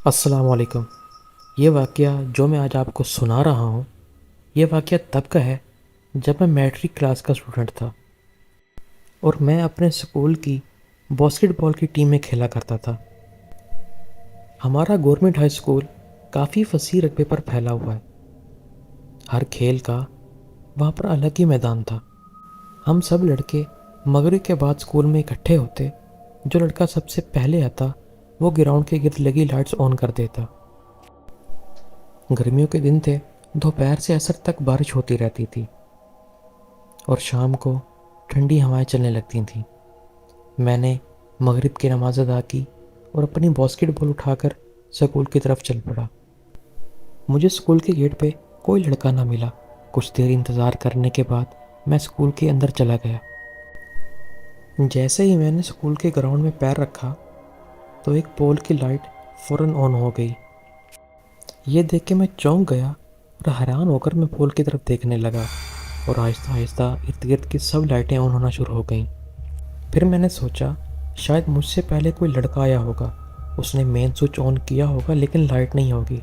السلام علیکم۔ یہ واقعہ جو میں آج آپ کو سنا رہا ہوں، یہ واقعہ تب کا ہے جب میں میٹرک کلاس کا اسٹوڈنٹ تھا اور میں اپنے اسکول کی باسکٹ بال کی ٹیم میں کھیلا کرتا تھا۔ ہمارا گورنمنٹ ہائی اسکول کافی وسیع رقبے پر پھیلا ہوا ہے۔ ہر کھیل کا وہاں پر الگ ہی میدان تھا۔ ہم سب لڑکے مغرب کے بعد اسکول میں اکٹھے ہوتے۔ جو لڑکا سب سے پہلے آتا وہ گراؤنڈ کے گرد لگی لائٹس آن کر دیتا۔ گرمیوں کے دن تھے، دوپہر سے عصر تک بارش ہوتی رہتی تھی اور شام کو ٹھنڈی ہوائیں چلنے لگتی تھیں۔ میں نے مغرب کی نماز ادا کی اور اپنی باسکٹ بال اٹھا کر سکول کی طرف چل پڑا۔ مجھے سکول کے گیٹ پہ کوئی لڑکا نہ ملا۔ کچھ دیر انتظار کرنے کے بعد میں سکول کے اندر چلا گیا۔ جیسے ہی میں نے سکول کے گراؤنڈ میں پیر رکھا تو ایک پول کی لائٹ فوراً آن ہو گئی۔ یہ دیکھ کے میں چونک گیا اور حیران ہو کر میں پول کی طرف دیکھنے لگا اور آہستہ آہستہ ارد گرد کی سب لائٹیں آن ہونا شروع ہو گئیں۔ پھر میں نے سوچا شاید مجھ سے پہلے کوئی لڑکا آیا ہوگا، اس نے مین سوئچ آن کیا ہوگا لیکن لائٹ نہیں ہوگی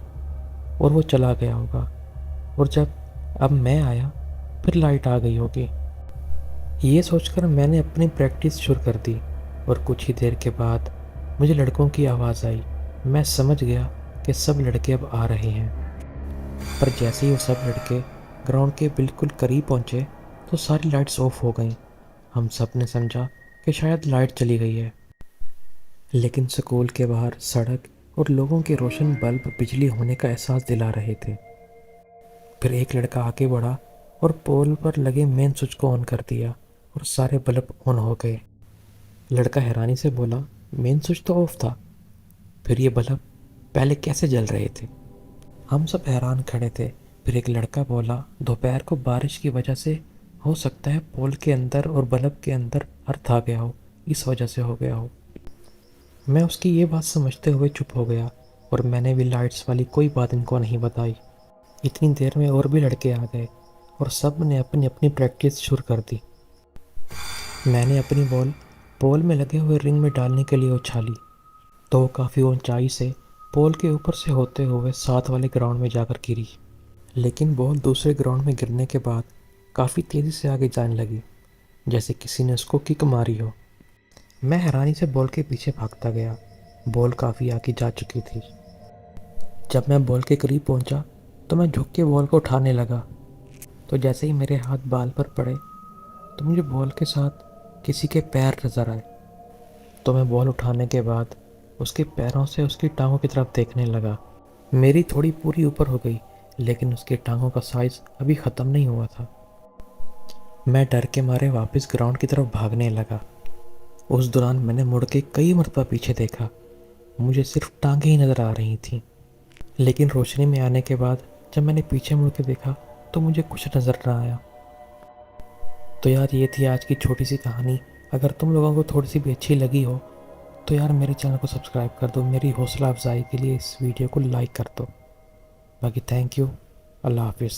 اور وہ چلا گیا ہوگا، اور جب اب میں آیا پھر لائٹ آ گئی ہوگی۔ یہ سوچ کر میں نے اپنی پریکٹس شروع کر دی اور کچھ ہی دیر کے بعد مجھے لڑکوں کی آواز آئی۔ میں سمجھ گیا کہ سب لڑکے اب آ رہے ہیں، پر جیسے ہی وہ سب لڑکے گراؤنڈ کے بالکل قریب پہنچے تو ساری لائٹس آف ہو گئیں۔ ہم سب نے سمجھا کہ شاید لائٹ چلی گئی ہے، لیکن سکول کے باہر سڑک اور لوگوں کے روشن بلب بجلی ہونے کا احساس دلا رہے تھے۔ پھر ایک لڑکا آگے بڑھا اور پول پر لگے مین سوئچ کو آن کر دیا اور سارے بلب آن ہو گئے۔ لڑکا حیرانی سے بولا مین سوئچ تو آف تھا، پھر یہ بلب پہلے کیسے جل رہے تھے؟ ہم سب حیران کھڑے تھے۔ پھر ایک لڑکا بولا دوپہر کو بارش کی وجہ سے ہو سکتا ہے پول کے اندر اور بلب کے اندر ارتھ آ گیا ہو، اس وجہ سے ہو گیا ہو۔ میں اس کی یہ بات سمجھتے ہوئے چپ ہو گیا اور میں نے بھی لائٹس والی کوئی بات ان کو نہیں بتائی۔ اتنی دیر میں اور بھی لڑکے آ گئے اور سب نے اپنی اپنی پریکٹس شروع کر دی۔ میں نے اپنی بال پول میں لگے ہوئے رنگ میں ڈالنے کے لیے اچھالی تو وہ کافی اونچائی سے پول کے اوپر سے ہوتے ہوئے ساتھ والے گراؤنڈ میں جا کر گری، لیکن بال دوسرے گراؤنڈ میں گرنے کے بعد کافی تیزی سے آگے جانے لگی، جیسے کسی نے اس کو کک ماری ہو۔ میں حیرانی سے بال کے پیچھے بھاگتا گیا۔ بال کافی آگے جا چکی تھی۔ جب میں بال کے قریب پہنچا تو میں جھک کے بال کو اٹھانے لگا، تو جیسے ہی میرے ہاتھ بال پر پڑے تو مجھے بال کے ساتھ کسی کے پیر نظر آئے، تو میں بال اٹھانے کے بعد اس کے پیروں سے اس کی ٹانگوں کی طرف دیکھنے لگا۔ میری تھوڑی پوری اوپر ہو گئی لیکن اس کی ٹانگوں کا سائز ابھی ختم نہیں ہوا تھا۔ میں ڈر کے مارے واپس گراؤنڈ کی طرف بھاگنے لگا۔ اس دوران میں نے مڑ کے کئی مرتبہ پیچھے دیکھا، مجھے صرف ٹانگیں ہی نظر آ رہی تھیں، لیکن روشنی میں آنے کے بعد جب میں نے پیچھے مڑ کے دیکھا تو مجھے کچھ نظر نہ آیا۔ تو یار یہ تھی آج کی چھوٹی سی کہانی۔ اگر تم لوگوں کو تھوڑی سی بھی اچھی لگی ہو تو یار میرے چینل کو سبسکرائب کر دو، میری حوصلہ افزائی کے لیے اس ویڈیو کو لائک کر دو۔ باقی تھینک یو، اللہ حافظ۔